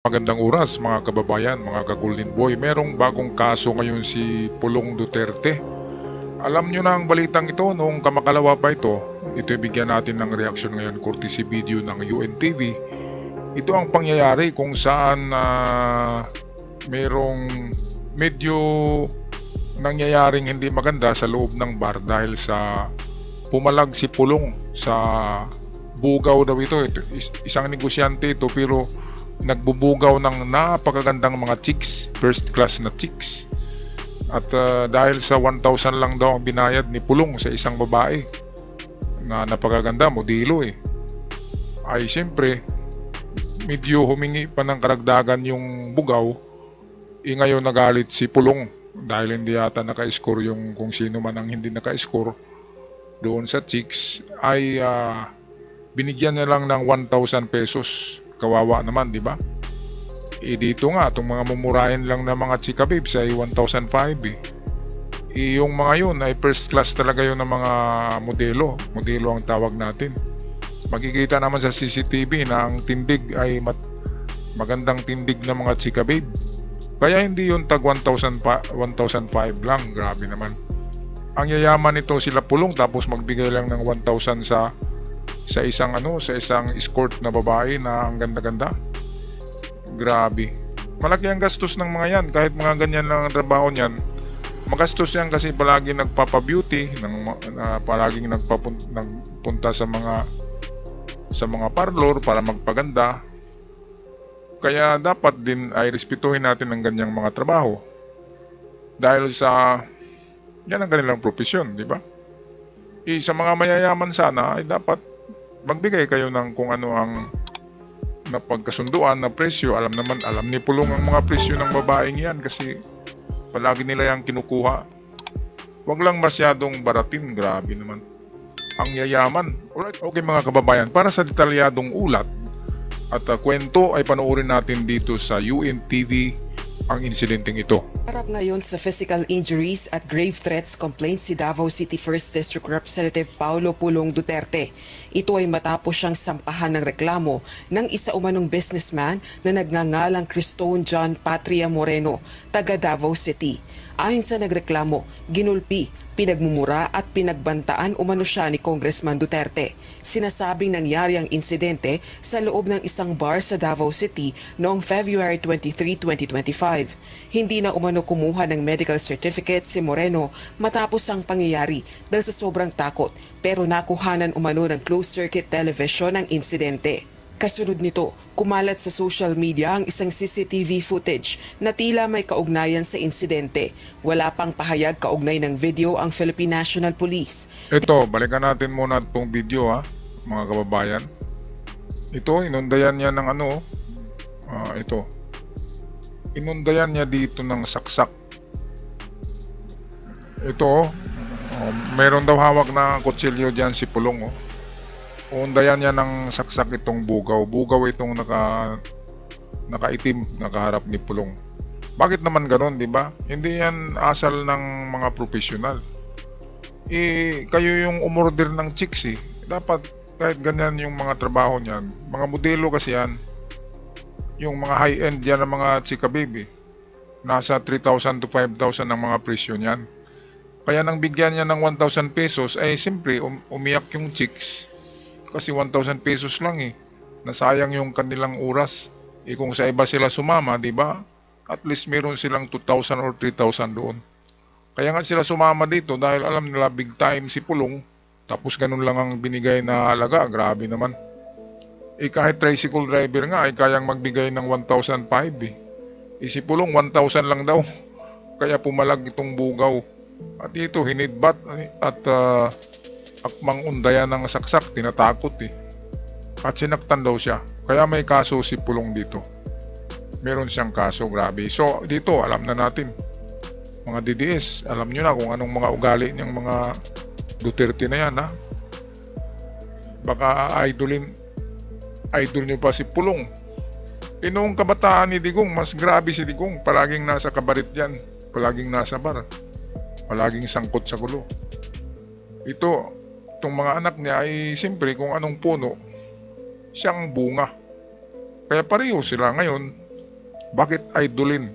Magandang oras mga kababayan, mga ka-Golden Boy. Merong bagong kaso ngayon si Pulong Duterte. Alam nyo na ang balitang ito noong kamakalawa pa ito. Ito'y bigyan natin ng reaksyon ngayon courtesy video ng UNTV. Ito ang pangyayari kung saan merong medyo nangyayaring hindi maganda sa loob ng bar dahil sa pumalag si Pulong sa bugaw daw ito. Isang negosyante ito pero nagbubugaw ng napakagandang mga chicks, first class na chicks. At dahil sa 1,000 lang daw ang binayad ni Pulong sa isang babae na napakaganda, modelo ay siyempre medyo humingi pa ng karagdagan yung bugaw. Ngayon nagalit si Pulong dahil hindi yata naka-score yung kung sino man ang hindi naka-score doon sa chicks, ay binigyan niya lang ng 1,000 pesos. Kawawa naman, di ba? Dito nga, itong mga mumurahin lang na mga chika babes ay 1,500 yung mga yun ay first class talaga yun ng mga modelo. Modelo ang tawag natin. Makikita naman sa CCTV na ang tindig ay magandang tindig na mga chika babe. Kaya hindi yun tag 1,500 lang. Grabe naman. Ang yayaman nito sila Pulong tapos magbigay lang ng 1,000 sa isang escort na babae na ang ganda-ganda. Grabe. Malaki ang gastos ng mga yan. Kahit mga ganyan lang ang trabaho niyan, magastos yan kasi palagi nagpapa-beauty, palaging nagpunta sa mga parlor para magpaganda. Kaya dapat din ay respetuhin natin ang ganyang mga trabaho. Dahil sa yan ang kanilang profesyon, di ba? Sa mga mayayaman sana ay dapat magbigay kayo ng kung ano ang napagkasunduan na presyo. Alam ni Pulong ang mga presyo ng babaeng yan kasi palagi nila yung kinukuha. Huwag lang masyadong baratin. Grabe naman ang yayaman. Alright, okay mga kababayan, para sa detalyadong ulat at kwento ay panoorin natin dito sa UNTV ang insidenteng ito. Harap ngayon sa physical injuries at grave threats complaints si Davao City 1st District Representative Paulo Pulong Duterte. Ito ay matapos siyang sampahan ng reklamo ng isa umanong businessman na nagngangalang Cristone John Patria Moreno, taga Davao City. Ayon sa nagreklamo, ginulpi, pinagmumura at pinagbantaan umano siya ni Congressman Duterte. Sinasabing nangyari ang insidente sa loob ng isang bar sa Davao City noong February 23, 2025. Hindi na umano kumuha ng medical certificate si Moreno matapos ang pangyayari dahil sa sobrang takot, pero nakuhanan umano ng closed-circuit television ang insidente. Kasunod nito, kumalat sa social media ang isang CCTV footage na tila may kaugnayan sa insidente. Wala pang pahayag kaugnay ng video ang Philippine National Police. Ito, balikan natin muna itong video mga kababayan. Ito, inundayan niya ng ito. Inundayan niya dito ng saksak. Ito, meron daw hawak na kutsilyo dyan si Pulong. Undayan niya ng saksak itong bugaw. Bugaw itong nakaitim, nakaharap ni Pulong. Bakit naman ganon, di ba? Hindi yan asal ng mga profesional. Kayo yung umorder ng chicks Dapat kahit ganyan yung mga trabaho niyan. Mga modelo kasi yan. Yung mga high-end yan ng mga chika baby. Nasa 3,000 to 5,000 ang mga presyo niyan. Kaya nang bigyan niya ng 1,000 pesos, ay siyempre umiyak yung chicks. Kasi 1,000 pesos lang nasayang yung kanilang oras. Kung sa iba sila sumama, di ba? At least meron silang 2,000 or 3,000 doon. Kaya nga sila sumama dito dahil alam nila big time si Pulong. Tapos ganun lang ang binigay na halaga. Grabe naman. Kahit tricycle driver nga ay kayang magbigay ng 1,500 si Pulong 1,000 lang daw. Kaya pumalag itong bugaw. At ito hinidbat at akmang undayan ng saksak, tinatakot at sinaktan daw siya. Kaya may kaso si Pulong dito. Meron siyang kaso, grabe. So dito alam na natin, mga DDS, alam nyo na kung anong mga ugali niyang mga Duterte na yan Baka idol nyo pa si Pulong. Noong kabataan ni Digong, mas grabe si Digong. Palaging nasa kabarit yan, palaging nasa bar, palaging sangkot sa gulo. Itong mga anak niya ay siyempre kung anong puno, siyang bunga. Kaya pareho sila ngayon Bakit idolin?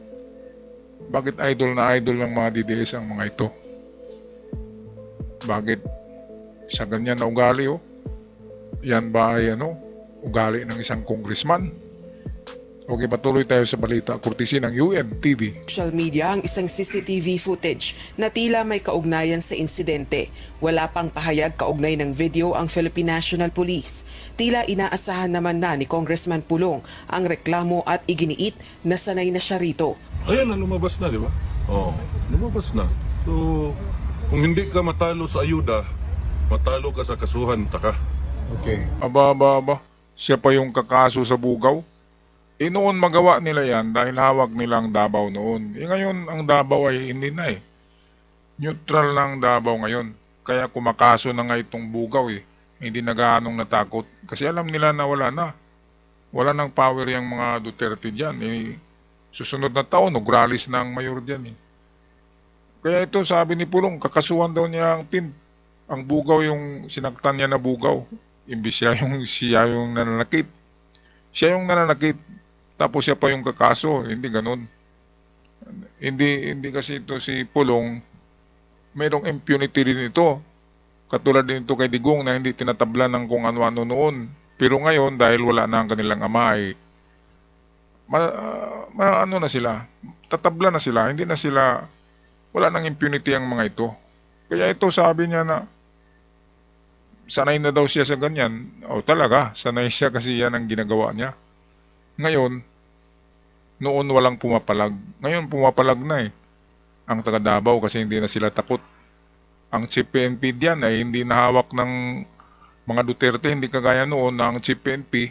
Bakit idol na idol ng mga DDS ang mga ito? Bakit sa ganyan na ugali oh? Yan ba ay ugali ng isang congressman? Okay, patuloy tayo sa balita kurtesi ng UNTV. Social media ang isang CCTV footage na tila may kaugnayan sa insidente. Wala pang pahayag kaugnay ng video ang Philippine National Police. Tila inaasahan naman na ni Congressman Pulong ang reklamo at iginiit na sanay na siya rito. Ayan na, lumabas na, di ba? Oo, lumabas na. So, kung hindi ka matalo sa ayuda, matalo ka sa kasuhan, taka. Okay. Aba. Siya pa yung kakaso sa Bugaw? Noon magawa nila yan dahil hawak nilang Davao noon. Ngayon ang Davao ay hindi na eh. Neutral lang Davao ngayon. Kaya kumakaso na nga itong Bugaw eh. Hindi na gaanong natakot. Kasi alam nila na wala na. Wala nang power yung mga Duterte dyan. Susunod na taon, Nograles na ang mayor dyan eh. Kaya ito sabi ni Pulong, kakasuhan daw niya ang PIN. Ang Bugaw yung sinaktan niya na Bugaw. Imbis siya yung nananakit. Siya yung nananakit. Tapos siya pa yung kakaso, hindi ganun. Hindi kasi ito si Pulong, mayroong impunity din ito. Katulad din ito kay Digong na hindi tinatablan ng kung ano-ano noon. Pero ngayon, dahil wala na ang kanilang ama, ay ano na sila, tatabla na sila, hindi na sila, wala nang impunity ang mga ito. Kaya ito sabi niya na, sanay na daw siya sa ganyan. O talaga, sanay siya kasi yan ang ginagawa niya. Ngayon, noon walang pumapalag. Ngayon pumapalag na eh. Ang taga Davao kasi hindi na sila takot. Ang chief PNP diyan ay hindi nahawak ng mga Duterte, hindi kagaya noon na ang chief PNP,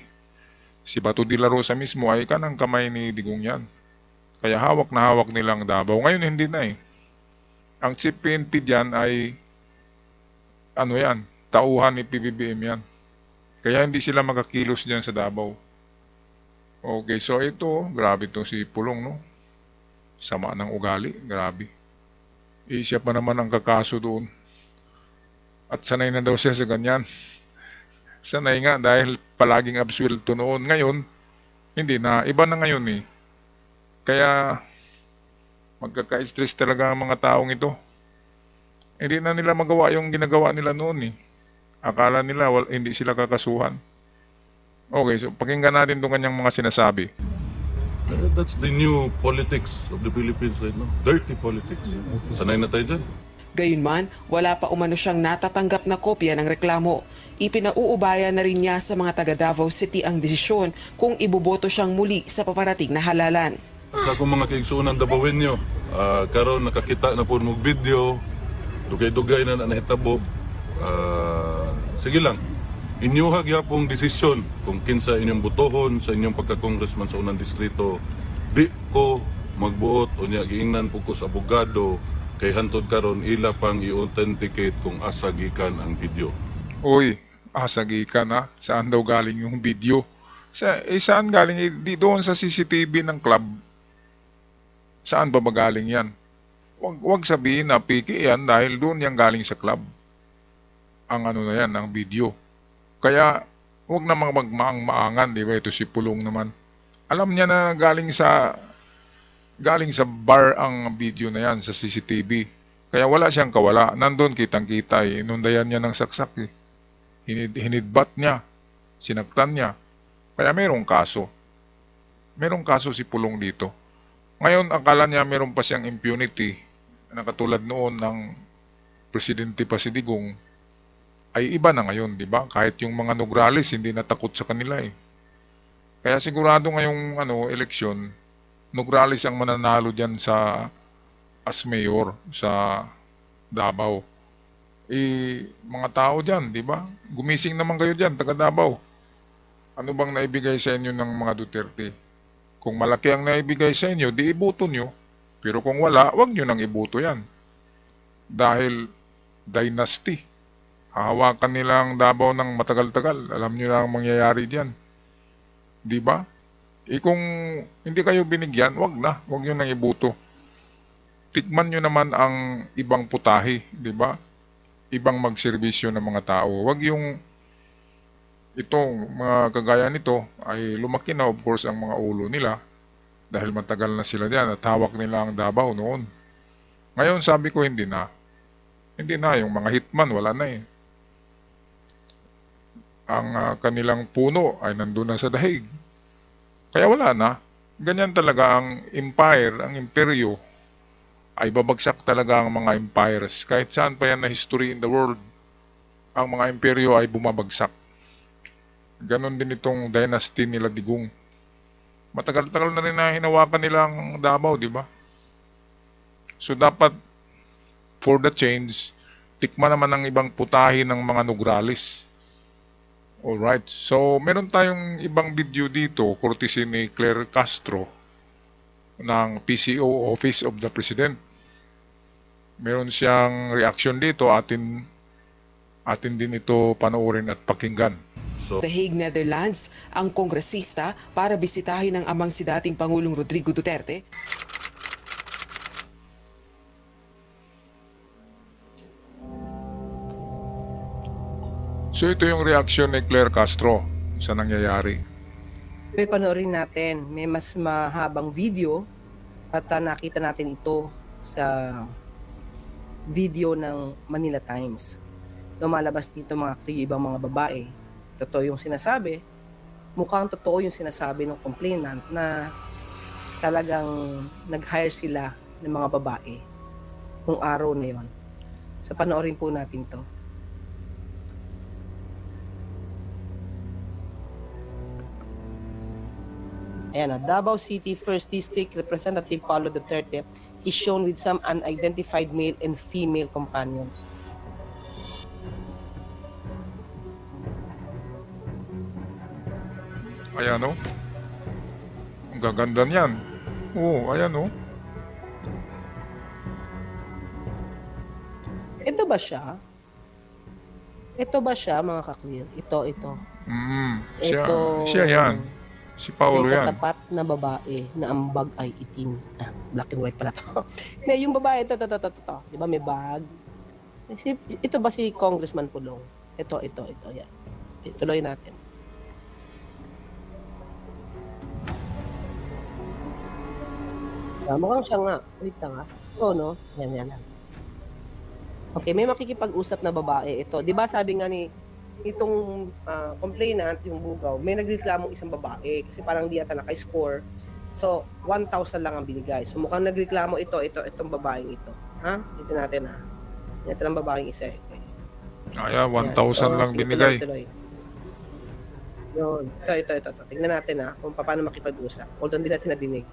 si Bato de la Rosa mismo ay kanang kamay ni Digong yan. Kaya hawak na hawak nilang Davao. Ngayon hindi na eh. Ang chief PNP diyan ay tauhan ni PBBM yan. Kaya hindi sila makakilos diyan sa Davao. Okay, so ito, grabe to si Pulong, no? Sama ng ugali, grabe. Siya pa naman ang kakaso doon. At sanay na daw siya sa ganyan. Sanay nga dahil palaging absuelto noon. Ngayon, hindi na. Iba na ngayon eh. Kaya, magkaka-stress talaga ang mga taong ito. Hindi na nila magawa yung ginagawa nila noon eh. Akala nila hindi sila kakasuhan. Okay, so pakinggan natin itong kanyang mga sinasabi. That's the new politics of the Philippines right now. Dirty politics. Sanay na tayo dyan. Gayunman, wala pa umano siyang natatanggap na kopya ng reklamo. Ipinauubaya na rin niya sa mga taga Davao City ang desisyon kung iboboto siyang muli sa paparating na halalan. Sa akong mga kaigsunan Davawin nyo, karon nakakita na po ng video, dugay-dugay na nahitabo. Sige lang, inyuhag yapong desisyon kung kinsa inyong butohon sa inyong pagka-congressman sa unang distrito. Di ko magbuot o niya giingnan po ko sa abogado kay hantod karon ila pang i-authenticate kung asa gikan ang video. Uy, asa gikan ha? Saan daw galing yung video? Saan galing? Di doon sa CCTV ng club. Saan ba magaling yan? Wag sabihin na piki yan dahil doon yan galing sa club. Ang na yan, ang video. Kaya, huwag na magmaang-maangan, di ba? Ito si Pulong naman. Alam niya na galing sa bar ang video na yan, sa CCTV. Kaya wala siyang kawala. Nandun kitang-kita eh. Inundayan niya ng saksak eh. Hinidbat niya. Sinaktan niya. Kaya merong kaso. Merong kaso si Pulong dito. Ngayon, akala niya meron pa siyang impunity na katulad noon ng presidente pa si Digong. Ay iba na ngayon, di ba? Kahit yung mga Nograles hindi natakot sa kanila eh. Kaya sigurado ngayong eleksyon, Nograles ang mananalo diyan sa as mayor sa Davao. Mga tao diyan, di ba? Gumising naman kayo diyan, taga Davao. Ano bang naibigay sa inyo ng mga Duterte? Kung malaki ang naibigay sa inyo, di iboto nyo. Pero kung wala, wag nyo nang iboto yan. Dahil dynasty. Hahawakan nila ang Davao ng matagal-tagal. Alam nyo na ang mangyayari diyan. Di ba? Kung hindi kayo binigyan, wag na. Wag nyo nang iboto. Tikman nyo naman ang ibang putahe. Di ba? Ibang magserbisyo ng mga tao. Wag yung itong mga kagaya nito ay lumaki na of course ang mga ulo nila. dahil matagal na sila diyan at hawak nila ang Davao noon. Ngayon sabi ko hindi na. Hindi na, yung mga hitman wala na eh. Ang kanilang puno ay nandun na sa dahig. Kaya wala na. Ganyan talaga ang empire, ang imperyo ay babagsak talaga ang mga empires. Kahit saan pa yan na history in the world, ang mga imperyo ay bumabagsak. Ganon din itong dynasty nila Digong. Matagal-tagal na rin na hinawakan nila ang Davao, di ba? So dapat, for the change, tikman naman ang ibang putahe ng mga Nograles. Alright, so meron tayong ibang video dito, courtesy ni Claire Castro ng PCO Office of the President. Meron siyang reaction dito, atin din ito panoorin at pakinggan. The Hague, Netherlands, ang kongresista para bisitahin ang amang si dating Pangulong Rodrigo Duterte. So ito yung reaction ni Claire Castro sa nangyayari. May panoorin natin, may mas mahabang video at nakita natin ito sa video ng Manila Times. Lumalabas dito mga ibang mga babae. Totoo yung sinasabi, mukhang totoo yung sinasabi ng complainant na talagang nag-hire sila ng mga babae kung araw na yun. So panoorin po natin to. Ayan, Davao City 1st District Representative Paulo Duterte is shown with some unidentified male and female companions. Ayan o. Ang gaganda niyan. Oo, ayan o. Ito ba siya? Ito ba siya mga ka-clear? Ito. Siya yan. Si Paulo may yan. katapat na babae na ang bag ay itim. Black and white pala to. May yung babae, ito. Di ba may bag? Ito ba si Congressman Pulong? Ito. Yan. Tuloy natin. Mukhang siya nga. Wait lang ha. Oo, no? Yan. Okay, may makikipag-usap na babae ito. Di ba sabi nga ni itong complainant, yung bugaw, may nagreklamo isang babae kasi parang di ata naka-score. So, 1,000 lang ang binigay. So, mukhang nagreklamo itong babaeng ito. Ha? Ito natin ha. Ito lang babaeng isa. Okay. Ayan, 1,000 lang binigay. Tuloy. Yun. Ito. Tingnan natin ha kung paano makipag-usap. Although hindi natin nadinig.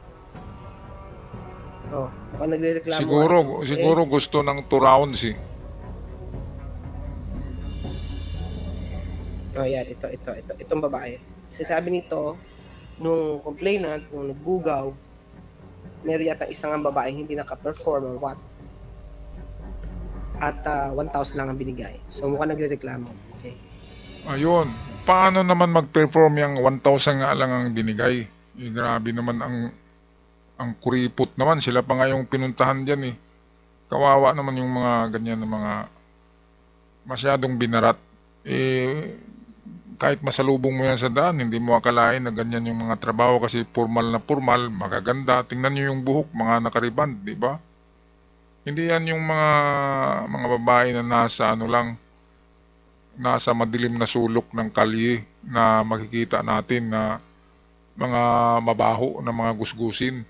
Mukhang nagreklamo. Siguro gusto ng 2 rounds eh. Yan, ito. Itong babae. Kasi sabi nito, nung complainant, nung nagbugaw, meron yata isang ang babae hindi naka-perform or what. At 1,000 lang ang binigay. So mukhang nagre-reklamo. Okay. Ayun. Paano naman mag-perform yung 1,000 nga lang ang binigay? Grabe naman ang kuripot naman. Sila pa nga yung pinuntahan dyan eh. Kawawa naman yung mga ganyan na mga masyadong binarat. Kahit masalubong mo yan sa daan, hindi mo akalain na ganyan yung mga trabaho kasi formal na formal, magaganda. Tingnan nyo yung buhok, mga nakariband, di ba? Hindi yan yung mga babae na nasa madilim na sulok ng kalye na makikita natin na mga mabaho na mga gusgusin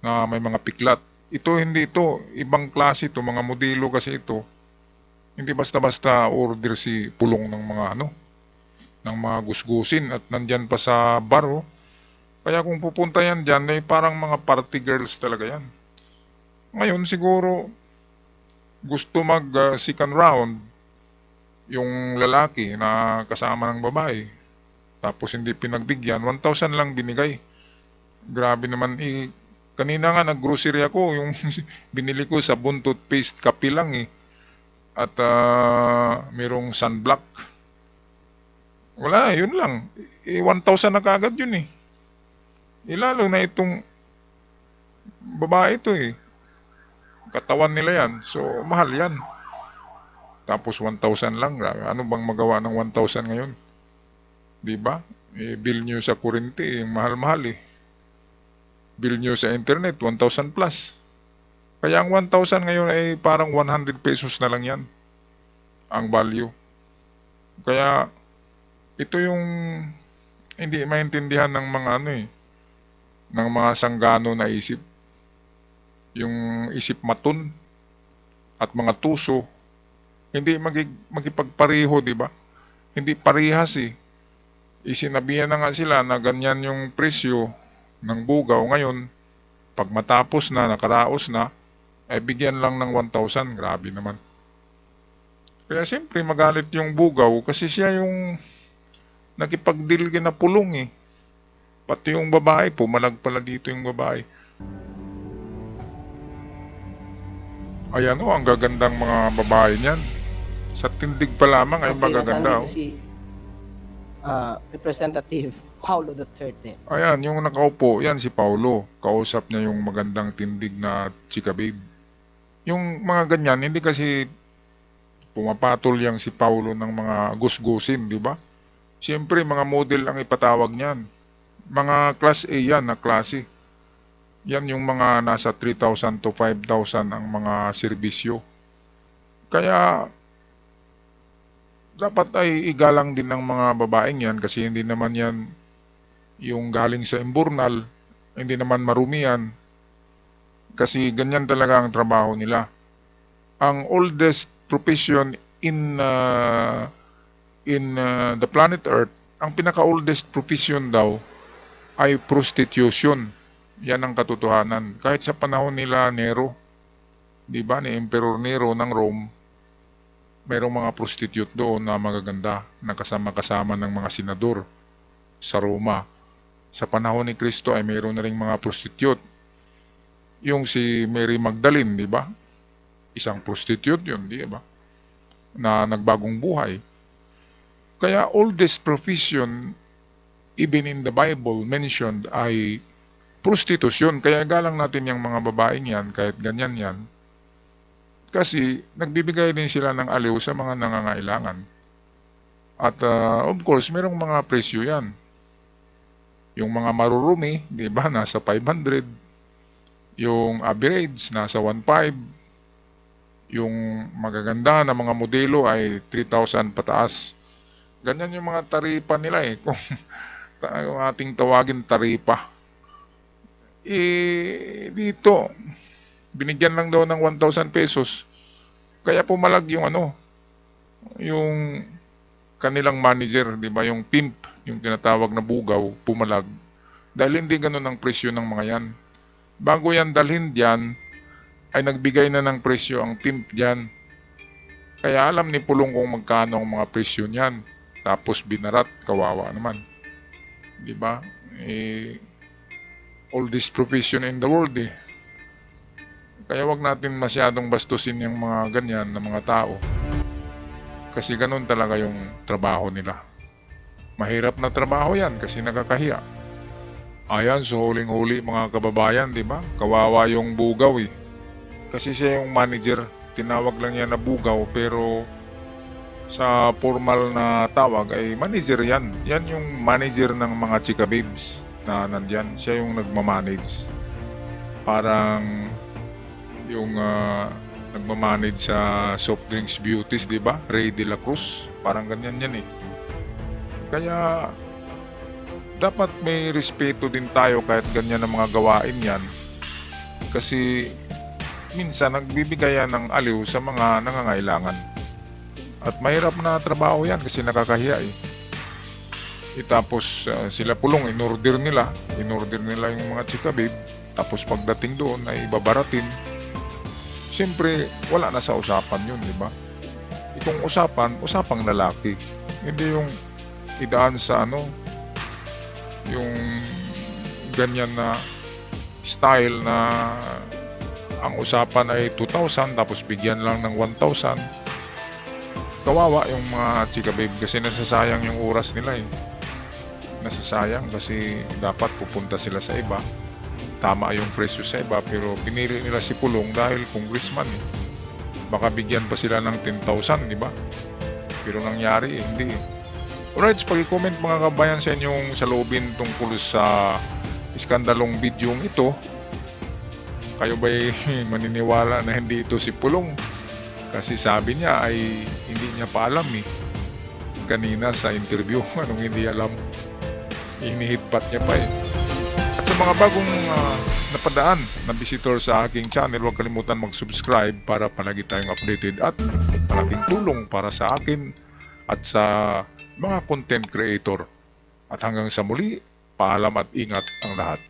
na may mga piklat. Hindi ito, ibang klase ito, mga modelo kasi ito. Hindi basta-basta order si Pulong ng mga gusgusin at nandyan pa sa bar. Kaya kung pupunta yan dyan, ay parang mga party girls talaga yan. Ngayon siguro gusto mag second round yung lalaki na kasama ng babae. Tapos hindi pinagbigyan, 1,000 lang binigay. Grabe naman kanina nga nag-grocery ako, yung binili ko sabon, toothpaste, kape lang eh. At merong sunblock. Wala, yun lang. 1,000 na kagad yun eh. Lalo na itong babae ito eh. Katawan nila yan. So, mahal yan. Tapos 1,000 lang. Ano bang magawa ng 1,000 ngayon? Diba? Bill nyo sa kurente eh. Mahal-mahal eh. bill nyo sa internet, 1,000 plus. Kaya ang 1,000 ngayon ay parang 100 pesos na lang yan, ang value. Kaya ito yung hindi maintindihan ng mga ng mga sanggano na isip. Yung isip matun at mga tuso, hindi magipagpareho, di ba? Hindi parehas eh. Isinabihan na nga sila na ganyan yung presyo ng bugaw. Ngayon, pag matapos na, nakaraos na, ay bigyan lang ng 1,000. Grabe naman. Kaya siyempre magalit yung bugaw kasi siya yung nakipagdeal na pulong eh. Pati yung babae, pumalag pala dito yung babae. Ayan o, ang gagandang mga babae niyan. Sa tindig pa lamang ay magaganda. Nasaan dito si Representative Paulo Duterte. Ayan, yung nakaupo, yan si Paulo. Kausap niya yung magandang tindig na chika babe. Yung mga ganyan, hindi kasi pumapatol yang si Paulo ng mga gusgusin, di ba? Siyempre, mga model ang ipatawag niyan. Mga class A yan na klase. Yan yung mga nasa 3,000 to 5,000 ang mga serbisyo. Kaya dapat ay igalang din ng mga babaeng yan kasi hindi naman yan yung galing sa imburnal, hindi naman marumi yan. Kasi ganyan talaga ang trabaho nila. Ang oldest profession in the planet Earth, ang pinaka-oldest profession daw ay prostitution. Yan ang katotohanan. Kahit sa panahon nila Nero, di ba, ni Emperor Nero ng Rome, mayroong mga prostitute doon na magaganda na kasama-kasama ng mga senador sa Roma. Sa panahon ni Kristo ay mayroon na ring mga prostitute. Yung si Mary Magdalene, di ba? Isang prostitute yun, di ba? Na nagbagong buhay. Kaya oldest profession, even in the Bible mentioned, ay prostitution. Kaya galang natin yung mga babaeng yan, kahit ganyan yan. Kasi nagbibigay din sila ng aliw sa mga nangangailangan. At of course, merong mga presyo yan. Yung mga marurumi, di ba, nasa 500. Yung average, nasa 1,500. Yung magaganda na mga modelo ay 3,000 pataas. Ganyan yung mga taripa nila eh. Kung ating tawagin taripa. Dito, binigyan lang daw ng 1,000 pesos. Kaya pumalag yung yung kanilang manager, di ba? Yung pimp, yung tinatawag na bugaw, pumalag. Dahil hindi ganun ang presyo ng mga yan. Bago yan dalhin diyan, ay nagbigay na ng presyo ang pimp diyan. Kaya alam ni Pulong kung magkano ang mga presyo niyan. Tapos binarat, kawawa naman. Di ba? Oldest profession in the world eh. Kaya wag natin masyadong bastusin yung mga ganyan na mga tao. Kasi ganun talaga yung trabaho nila. Mahirap na trabaho yan kasi nakakahiya. Ayan, so huling-huli mga kababayan, di ba? Kawawa yung bugaw eh. Kasi siya yung manager, tinawag lang yan na bugaw pero sa formal na tawag ay manager yan. Yan yung manager ng mga chika babes na nandyan. Siya yung nagmamanage. Parang yung nagmamanage sa soft drinks beauties, di ba? Ray de la Cruz. Parang ganyan yan eh. Kaya dapat may respeto din tayo kahit ganyan ang mga gawain yan. Kasi minsan nagbibigay yan ng aliw sa mga nangangailangan. At mahirap na trabaho yan kasi nakakahiya eh. Tapos sila Pulong, in-order nila yung mga chika babe. Tapos pagdating doon ay babaratin. Siyempre, wala na sa usapan yun, di ba? Itong usapang lalaki. Hindi yung idaan sa yung ganyan na style na ang usapan ay 2,000 tapos bigyan lang ng 1,000. Kawawa yung mga chika babe kasi nasasayang yung oras nila eh. Nasasayang kasi dapat pupunta sila sa iba. Tama yung presyo sa iba pero pinili nila si Pulong dahil congressman eh. Baka bigyan pa sila ng 10,000, di ba? Pero nangyari eh, hindi eh. Alright, pag-comment mga kabayan sa inyong saloobin tungkol sa iskandalong bidyong ito, kayo ba'y maniniwala na hindi ito si Pulong? Kasi sabi niya ay hindi niya pa alam kanina sa interview anong hindi alam. Inihitpat niya pa At sa mga bagong napadaan na visitor sa aking channel, huwag kalimutan mag-subscribe para palagi tayong updated at malaking tulong para sa akin at sa mga content creator. At hanggang sa muli, paalam at ingat ang lahat.